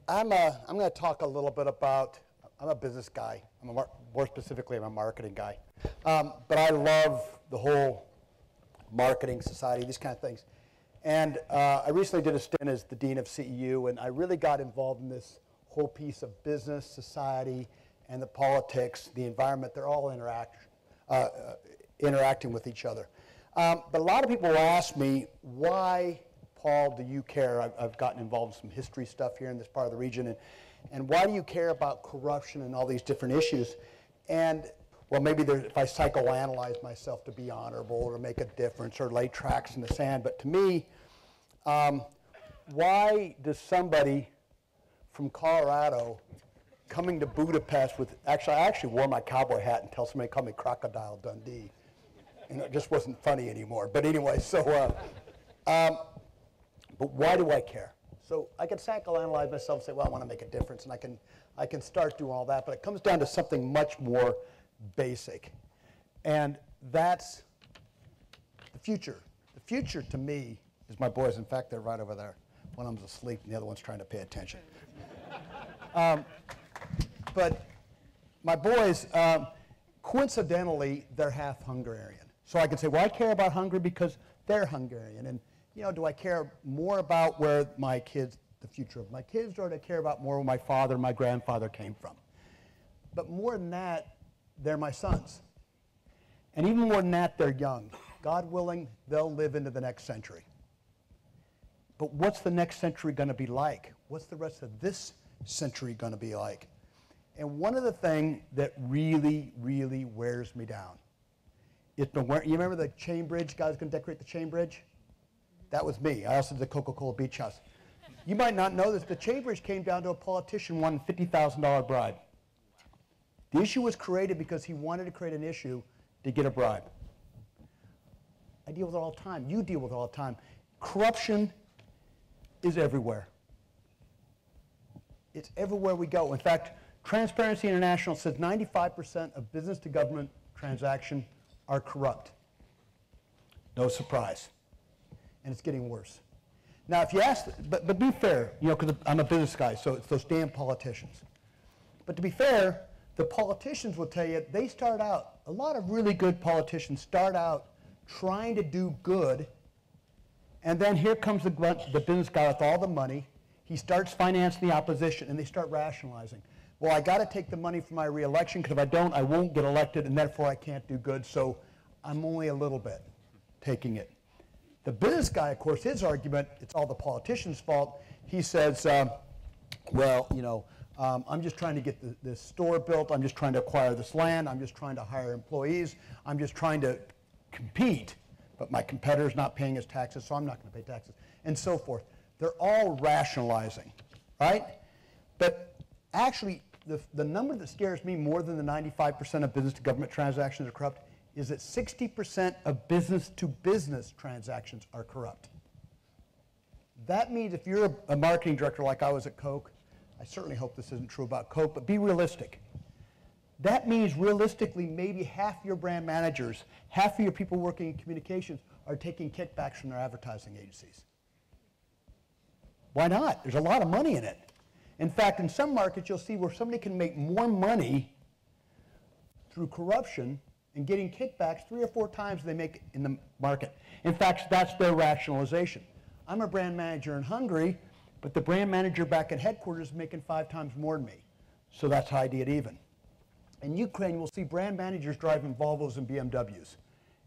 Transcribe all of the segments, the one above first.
I'm going to talk a little bit about, I'm a business guy. More specifically, I'm a marketing guy. But I love the whole marketing society, these kind of things. And I recently did a stint as the dean of CEU, and I really got involved in this whole piece of business, society, and the politics, the environment. They're all interacting with each other. But a lot of people ask me, why, Paul, do you care? I've gotten involved in some history stuff here in this part of the region. And why do you care about corruption and all these different issues? And, well, maybe if I psychoanalyze myself to be honorable or make a difference or lay tracks in the sand. But to me, why does somebody from Colorado coming to Budapest with, I actually wore my cowboy hat until somebody called me Crocodile Dundee. And it just wasn't funny anymore. But anyway, so, but why do I care? So I can psychoanalyze myself and say, well, I want to make a difference, and I can start doing all that, but it comes down to something much more basic. And that's the future. The future to me is my boys. In fact, they're right over there. One of them's asleep and the other one's trying to pay attention. But my boys, coincidentally, they're half Hungarian. So I can say, well, I care about Hungary because they're Hungarian. And, you know, do I care more about where my kids, the future of my kids, or do I care about more where my father, my grandfather came from? But more than that, they're my sons. And even more than that, they're young. God willing, they'll live into the next century. But what's the next century going to be like? What's the rest of this century going to be like? And one of the things that really, really wears me down is you remember the chain bridge? Guys going to decorate the chain bridge? That was me. I also did the Coca-Cola Beach House. You might not know this. The chain bridge came down to a politician wanting a $50,000 bribe. The issue was created because he wanted to create an issue to get a bribe. I deal with it all the time. You deal with it all the time. Corruption is everywhere. It's everywhere we go. In fact, Transparency International says 95% of business-to-government transactions are corrupt. No surprise. And it's getting worse. Now, if you ask, but be fair, you know, because I'm a business guy, so it's those damn politicians. But to be fair, the politicians will tell you, they start out, a lot of really good politicians start out trying to do good, and then here comes the business guy with all the money. He starts financing the opposition, and they start rationalizing. Well, I got to take the money for my reelection, because if I don't, I won't get elected, and therefore I can't do good, so I'm only a little bit taking it. The business guy, of course, his argument, it's all the politician's fault. He says, well, you know, I'm just trying to get this store built. I'm just trying to acquire this land. I'm just trying to hire employees. I'm just trying to compete, but my competitor's not paying his taxes, so I'm not going to pay taxes, and so forth. They're all rationalizing, right? But actually, the number that scares me more than the 95% of business-to-government transactions are corrupt is that 60% of business-to-business transactions are corrupt. That means if you're a marketing director like I was at Coke, I certainly hope this isn't true about Coke, but be realistic. That means realistically maybe half your brand managers, half of your people working in communications are taking kickbacks from their advertising agencies. Why not? There's a lot of money in it. In fact, in some markets you'll see where somebody can make more money through corruption and getting kickbacks 3 or 4 times they make in the market. In fact, that's their rationalization. I'm a brand manager in Hungary, but the brand manager back at headquarters is making 5 times more than me. So that's how I get even. In Ukraine, we'll see brand managers driving Volvos and BMWs.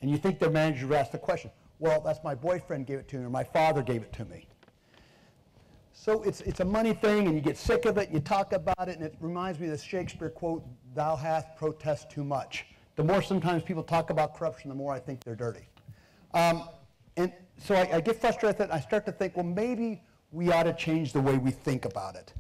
And you think their manager would ask the question, well, that's my boyfriend gave it to me, or my father gave it to me. So it's a money thing, and you get sick of it, you talk about it, and it reminds me of this Shakespeare quote, thou hast protest too much. The more sometimes people talk about corruption, the more I think they're dirty. And so I get frustrated with it, and I start to think, well, maybe we ought to change the way we think about it.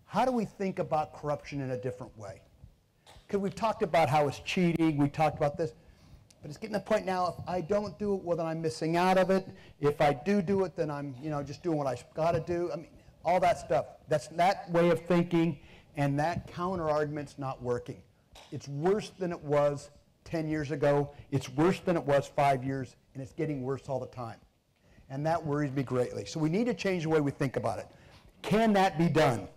How do we think about corruption in a different way? Because we've talked about how it's cheating, we talked about this, but it's getting to the point now, if I don't do it, well, then I'm missing out of it. If I do it, then I'm, you know, just doing what I got to do. I mean, all that stuff. That's that way of thinking, and that counter-argument's not working. It's worse than it was 10 years ago. It's worse than it was 5 years, and it's getting worse all the time. And that worries me greatly. So we need to change the way we think about it. Can that be done?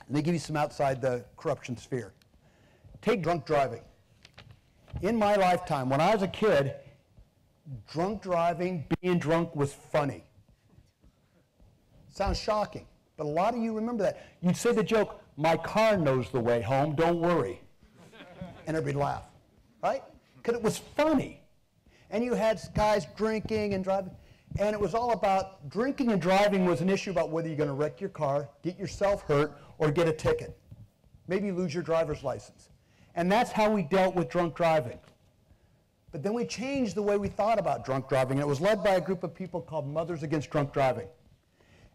Let me give you some outside the corruption sphere. Take drunk driving. In my lifetime, when I was a kid, drunk driving, being drunk was funny. Sounds shocking, but a lot of you remember that. You'd say the joke, my car knows the way home, don't worry. And everybody'd laugh, right? Because it was funny. And you had guys drinking and driving, and it was all about drinking and driving was an issue about whether you're going to wreck your car, get yourself hurt, or get a ticket. Maybe lose your driver's license. And that's how we dealt with drunk driving. But then we changed the way we thought about drunk driving. It was led by a group of people called Mothers Against Drunk Driving.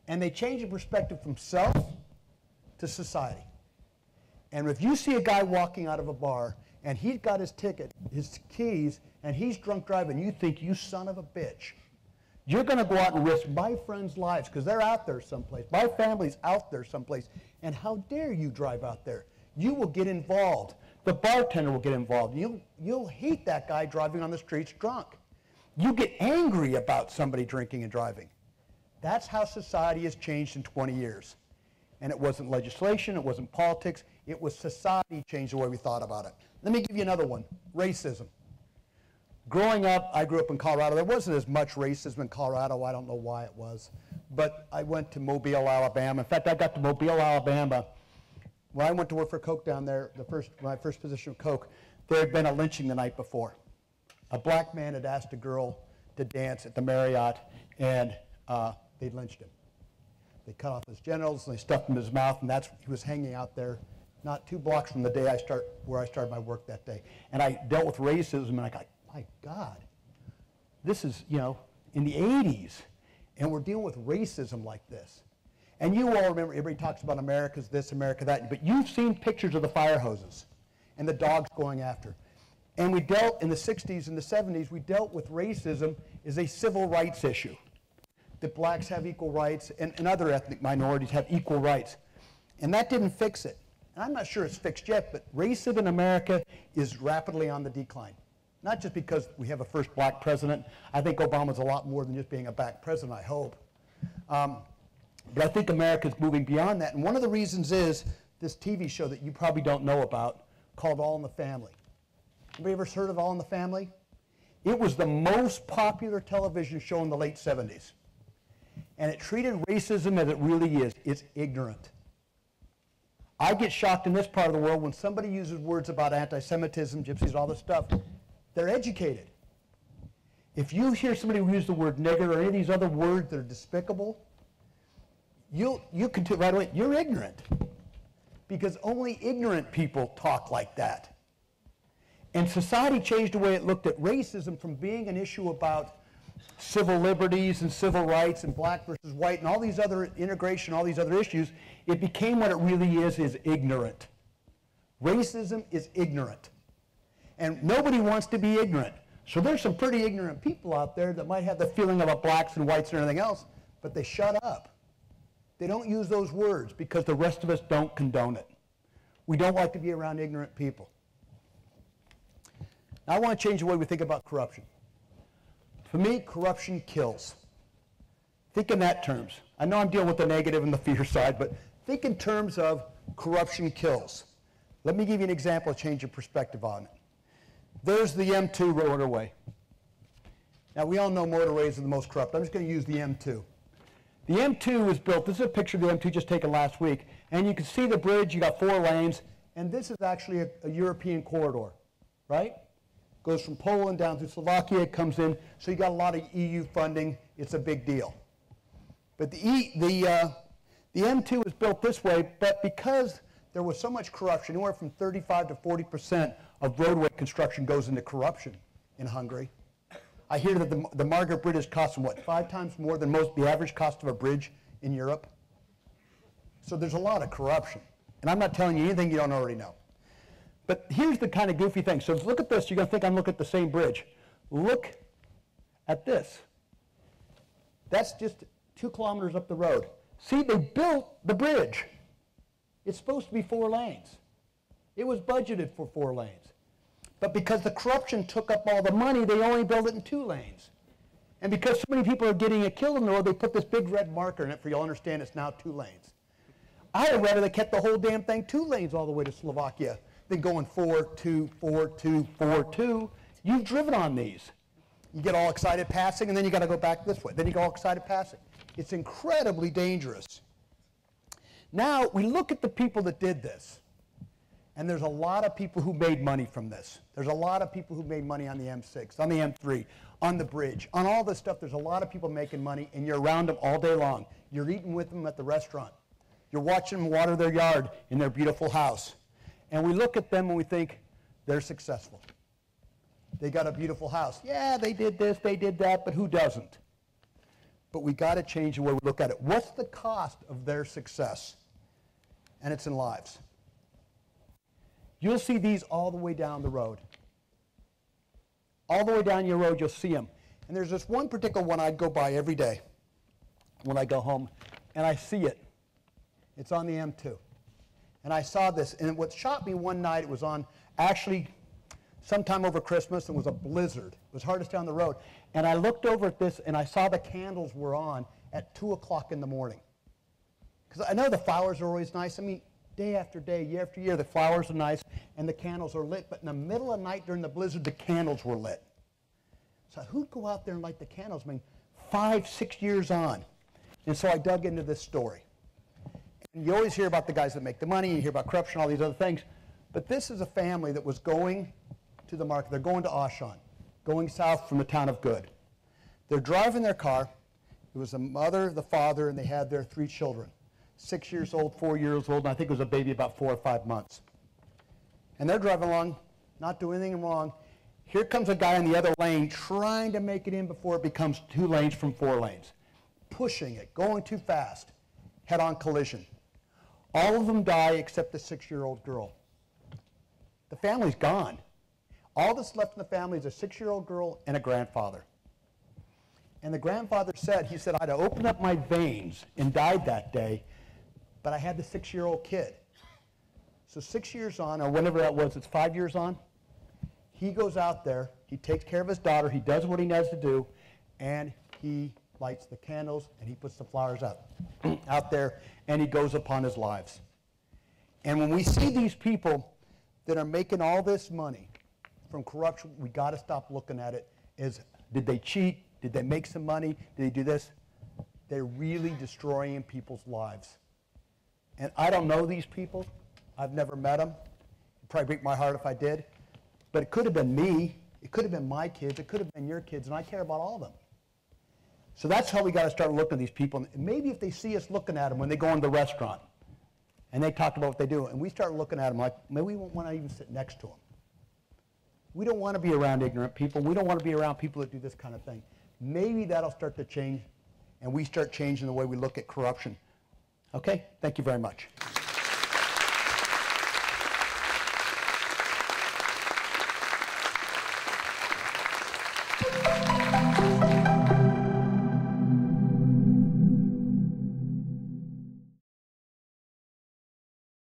And they changed the perspective from self to society. And if you see a guy walking out of a bar and he's got his ticket, his keys, and he's drunk driving, you think, you son of a bitch. You're going to go out and risk my friends' lives because they're out there someplace. My family's out there someplace. And how dare you drive out there? You will get involved. The bartender will get involved. You'll hate that guy driving on the streets drunk. You get angry about somebody drinking and driving. That's how society has changed in 20 years. And it wasn't legislation, it wasn't politics, it was society changed the way we thought about it. Let me give you another one, racism. Growing up, I grew up in Colorado. There wasn't as much racism in Colorado. I don't know why it was. But I went to Mobile, Alabama. In fact, I got to Mobile, Alabama. When I went to work for Coke down there, my first position with Coke, there had been a lynching the night before. A black man had asked a girl to dance at the Marriott, and they'd lynched him. They cut off his genitals, and they stuffed him in his mouth, and he was hanging out there not 2 blocks from the day where I started my work that day. And I dealt with racism, and I got, my God, this is, in the 80s, and we're dealing with racism like this. And you all remember, everybody talks about America's this, America that, but you've seen pictures of the fire hoses and the dogs going after. And we dealt, in the 60s and the 70s, we dealt with racism as a civil rights issue. That blacks have equal rights and other ethnic minorities have equal rights. And that didn't fix it. And I'm not sure it's fixed yet, but racism in America is rapidly on the decline. Not just because we have a first black president. I think Obama's a lot more than just being a black president, I hope. But I think America's moving beyond that. And one of the reasons is this TV show that you probably don't know about called All in the Family. Anybody ever heard of All in the Family? It was the most popular television show in the late 70s. And it treated racism as it really is. It's ignorant. I get shocked in this part of the world when somebody uses words about anti-Semitism, gypsies, all this stuff. They're educated. If you hear somebody use the word nigger or any of these other words that are despicable, you can tell right away, you're ignorant. Because only ignorant people talk like that. And society changed the way it looked at racism from being an issue about civil liberties and civil rights and black versus white and all these other integration, all these other issues. It became what it really is ignorant. Racism is ignorant. And nobody wants to be ignorant. So there's some pretty ignorant people out there that might have the feeling about blacks and whites and everything else, but they shut up. They don't use those words because the rest of us don't condone it. We don't like to be around ignorant people. Now, I want to change the way we think about corruption. For me, corruption kills. Think in that terms. I know I'm dealing with the negative and the fear side, but think in terms of corruption kills. Let me give you an example to change your perspective on it. There's the M2 motorway. Now, we all know motorways are the most corrupt. I'm just going to use the M2. The M2 was built, this is a picture of the M2 just taken last week, and you can see the bridge, you got 4 lanes, and this is actually a European corridor, right? Goes from Poland down through Slovakia, it comes in, so you got a lot of EU funding, it's a big deal. But the M2 was built this way, but because there was so much corruption, anywhere from 35 to 40% of roadway construction goes into corruption in Hungary. I hear that the Margaret Bridge is costing, what, 5 times more than the average cost of a bridge in Europe? So there's a lot of corruption. And I'm not telling you anything you don't already know. But here's the kind of goofy thing. So look at this. You're going to think I'm looking at the same bridge. Look at this. That's just 2 kilometers up the road. See, they built the bridge. It's supposed to be 4 lanes. It was budgeted for 4 lanes. But because the corruption took up all the money, they only built it in 2 lanes. And because so many people are getting killed on the road, they put this big red marker in it for you to understand it's now 2 lanes. I'd have rather they kept the whole damn thing 2 lanes all the way to Slovakia than going 4-2, 4-2, 4-2. You've driven on these. You get all excited passing, and then you got to go back this way. Then you get all excited passing. It's incredibly dangerous. Now, we look at the people that did this, and there's a lot of people who made money from this. There's a lot of people who made money on the M6, on the M3, on the bridge, on all this stuff. There's a lot of people making money, and you're around them all day long. You're eating with them at the restaurant. You're watching them water their yard in their beautiful house. And we look at them and we think, they're successful. They got a beautiful house. Yeah, they did this, they did that, but who doesn't? But we got to change the way we look at it. What's the cost of their success? And it's in lives. You'll see these all the way down the road. All the way down your road, you'll see them. And there's this one particular one I'd go by every day when I go home, and I see it. It's on the M2. And I saw this, and what shocked me one night, it was on actually sometime over Christmas, and it was a blizzard. It was hardest down the road. And I looked over at this, and I saw the candles were on at 2 o'clock in the morning. Because I know the flowers are always nice. I mean, day after day, year after year, the flowers are nice, and the candles are lit. But in the middle of the night during the blizzard, the candles were lit. So who'd go out there and light the candles? I mean, 5, 6 years on. And so I dug into this story. And you always hear about the guys that make the money, you hear about corruption, all these other things. But this is a family that was going to the market. They're going to Auchan, going south from the town of Good. They're driving their car. It was the mother, the father, and they had their 3 children. 6 years old, 4 years old, and I think it was a baby about 4 or 5 months. And they're driving along, not doing anything wrong. Here comes a guy in the other lane trying to make it in before it becomes 2 lanes from 4 lanes. Pushing it, going too fast, head-on collision. All of them die except the 6-year-old girl. The family's gone. All that's left in the family is a 6-year-old girl and a grandfather. And the grandfather said, he said, I'd have opened up my veins and died that day, but I had the 6-year-old kid. So 6 years on, or whenever that was, it's 5 years on, he goes out there, he takes care of his daughter, he does what he knows to do, and he lights the candles, and he puts the flowers out there, and he goes upon his lives. And when we see these people that are making all this money from corruption, we got to stop looking at it as, did they cheat? Did they make some money? Did they do this? They're really destroying people's lives. And I don't know these people. I've never met them. It'd probably break my heart if I did. But it could have been me. It could have been my kids. It could have been your kids. And I care about all of them. So that's how we got to start looking at these people. And maybe if they see us looking at them when they go into the restaurant and they talk about what they do, and we start looking at them like, maybe we won't want to even sit next to them. We don't want to be around ignorant people. We don't want to be around people that do this kind of thing. Maybe that'll start to change, and we start changing the way we look at corruption. Okay? Thank you very much.